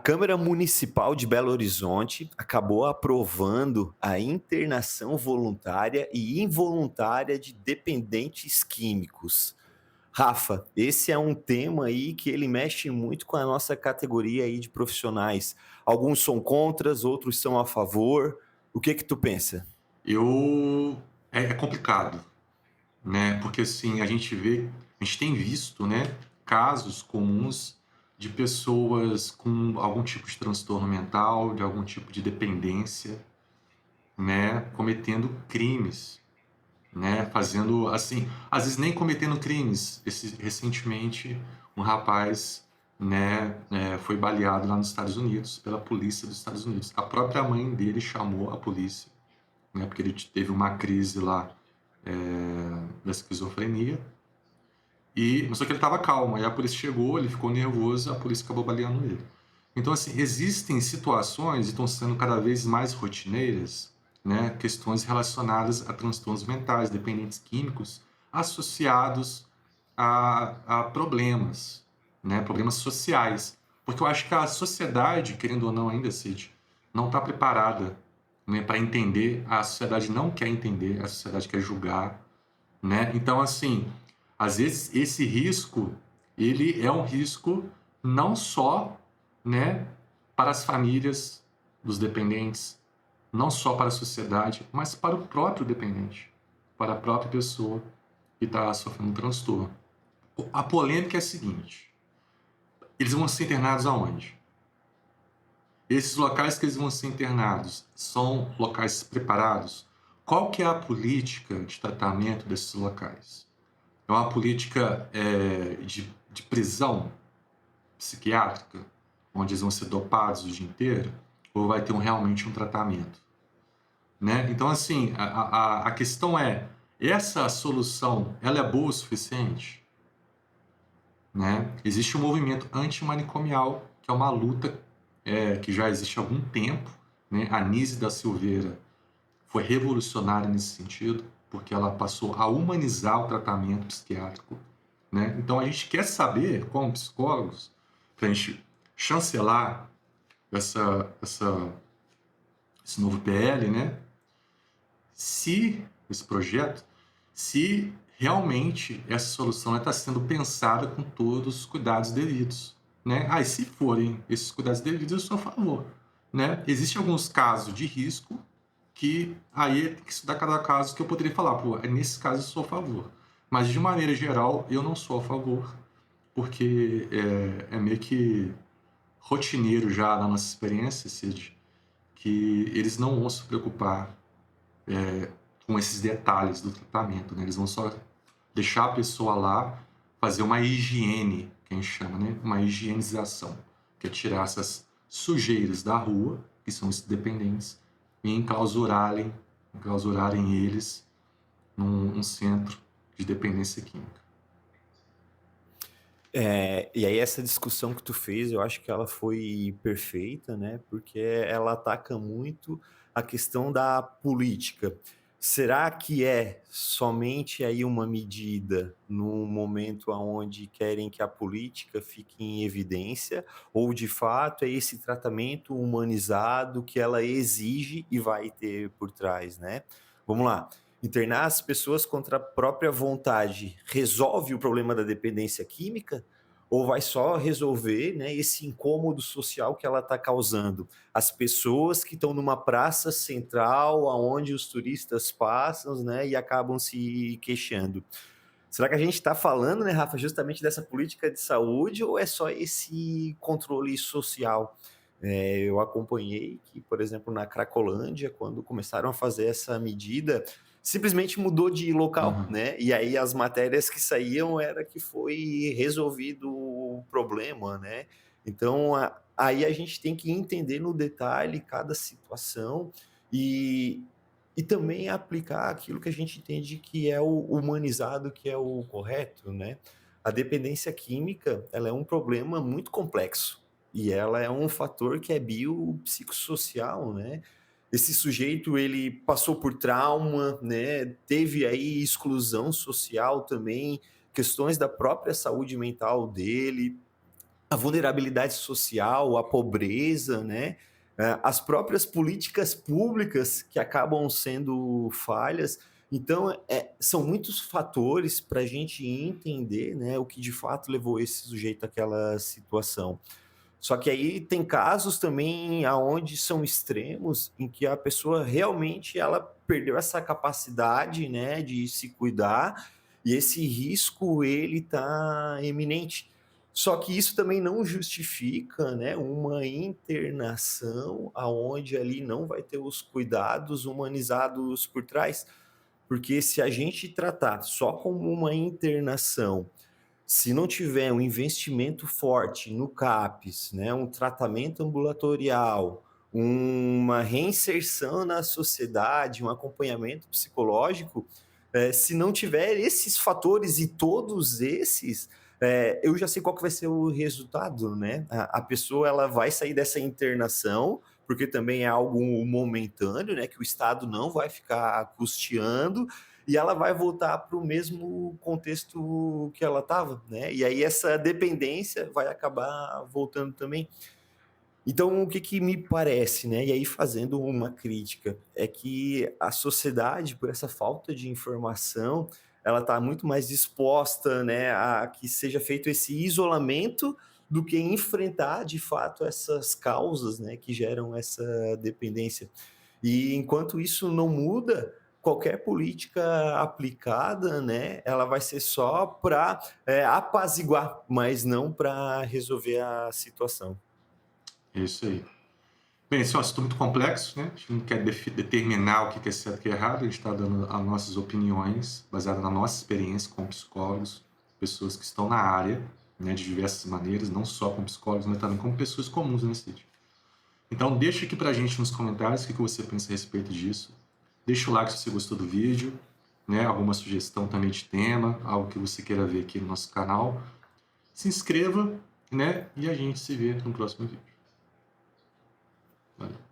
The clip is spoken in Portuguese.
Câmara Municipal de Belo Horizonte acabou aprovando a internação voluntária e involuntária de dependentes químicos. Rafa, esse é um tema aí que ele mexe muito com a nossa categoria aí de profissionais. Alguns são contras, outros são a favor. O que que tu pensa? Eu é complicado, né, porque, assim, a gente tem visto, né, casos comuns de pessoas com algum tipo de transtorno mental, de algum tipo de dependência, né, cometendo crimes, né, fazendo assim, às vezes nem cometendo crimes. Recentemente, um rapaz, né, foi baleado lá nos Estados Unidos, pela polícia dos Estados Unidos. A própria mãe dele chamou a polícia, né, porque ele teve uma crise lá, da esquizofrenia, mas só que ele estava calmo, aí a polícia chegou, ele ficou nervoso, a polícia acabou baleando ele. Então, assim, existem situações, e estão sendo cada vez mais rotineiras, né, questões relacionadas a transtornos mentais, dependentes químicos, associados a problemas, né, problemas sociais. Porque eu acho que a sociedade, querendo ou não ainda, Cid, não está preparada, né, para entender, a sociedade não quer entender, a sociedade quer julgar, né? Então, assim, às vezes esse risco, ele é um risco não só, né, para as famílias dos dependentes, não só para a sociedade, mas para o próprio dependente, para a própria pessoa que está sofrendo um transtorno. A polêmica é a seguinte: eles vão ser internados aonde? Esses locais que eles vão ser internados são locais preparados? Qual que é a política de tratamento desses locais? É uma política de prisão psiquiátrica, onde eles vão ser dopados o dia inteiro, ou vai ter realmente um tratamento? Né? Então, assim, a questão é, essa solução, ela é boa o suficiente? Né? Existe um movimento antimanicomial, que é uma luta que já existe há algum tempo. Né? A Nise da Silveira foi revolucionária nesse sentido, porque ela passou a humanizar o tratamento psiquiátrico, né? Então a gente quer saber, como psicólogos, para a gente chancelar essa, esse novo PL, né? Se esse projeto, se realmente essa solução está sendo pensada com todos os cuidados devidos, né? E se forem esses cuidados devidos, eu sou a favor, né? Existem alguns casos de risco que aí tem que estudar cada caso, que eu poderia falar, pô, nesse caso eu sou a favor. Mas de maneira geral, eu não sou a favor, porque é meio que rotineiro já na nossa experiência, Cid, que eles não vão se preocupar com esses detalhes do tratamento, né? Eles vão só deixar a pessoa lá, fazer uma higiene, que a gente chama, né? Uma higienização, que é tirar essas sujeiras da rua, que são esses dependentes, e enclausurarem eles num centro de dependência química. E aí essa discussão que tu fez, eu acho que ela foi perfeita, né? Porque ela ataca muito a questão da política. Será que é somente aí uma medida no momento aonde querem que a política fique em evidência, ou de fato é esse tratamento humanizado que ela exige e vai ter por trás, né? Vamos lá. Internar as pessoas contra a própria vontade resolve o problema da dependência química? Ou vai só resolver, né, esse incômodo social que ela está causando? As pessoas que estão numa praça central, aonde os turistas passam, né, e acabam se queixando. Será que a gente está falando, né, Rafa, justamente dessa política de saúde ou é só esse controle social? Eu acompanhei que, por exemplo, na Cracolândia, quando começaram a fazer essa medida, simplesmente mudou de local, Uhum. né? E aí as matérias que saíam era que foi resolvido o problema, né? Então, aí a gente tem que entender no detalhe cada situação e, e também aplicar aquilo que a gente entende que é o humanizado, que é o correto, né? A dependência química, ela é um problema muito complexo e ela é um fator que é biopsicossocial, né? Esse sujeito, ele passou por trauma, né? Teve aí exclusão social também, questões da própria saúde mental dele, a vulnerabilidade social, a pobreza, né? As próprias políticas públicas que acabam sendo falhas. Então, são muitos fatores para a gente entender, né, o que de fato levou esse sujeito àquela situação. Só que aí tem casos também aonde são extremos, em que a pessoa realmente ela perdeu essa capacidade, né, de se cuidar, e esse risco ele tá eminente. Só que isso também não justifica, né, uma internação aonde ali não vai ter os cuidados humanizados por trás, porque se a gente tratar só como uma internação, se não tiver um investimento forte no CAPES, né, um tratamento ambulatorial, uma reinserção na sociedade, um acompanhamento psicológico, se não tiver esses fatores e todos esses, eu já sei qual que vai ser o resultado, né? A pessoa ela vai sair dessa internação, porque também é algo momentâneo, né? Que o Estado não vai ficar custeando, e ela vai voltar para o mesmo contexto que ela estava, né? E aí essa dependência vai acabar voltando também. Então, o que que me parece, né? E aí fazendo uma crítica, é que a sociedade, por essa falta de informação, ela está muito mais disposta, né, a que seja feito esse isolamento do que enfrentar de fato essas causas, né, que geram essa dependência. E enquanto isso não muda, qualquer política aplicada, né, ela vai ser só para apaziguar, mas não para resolver a situação. É isso aí. Bem, esse é um assunto muito complexo, né? A gente não quer determinar o que é certo e o que é errado, a gente está dando as nossas opiniões, baseadas na nossa experiência com psicólogos, pessoas que estão na área, né, de diversas maneiras, não só com psicólogos, mas também com pessoas comuns nesse sítio. Então, deixa aqui pra gente nos comentários o que você pensa a respeito disso. Deixa o like se você gostou do vídeo, né? Alguma sugestão também de tema, algo que você queira ver aqui no nosso canal. Se inscreva, né? E a gente se vê no próximo vídeo. Valeu.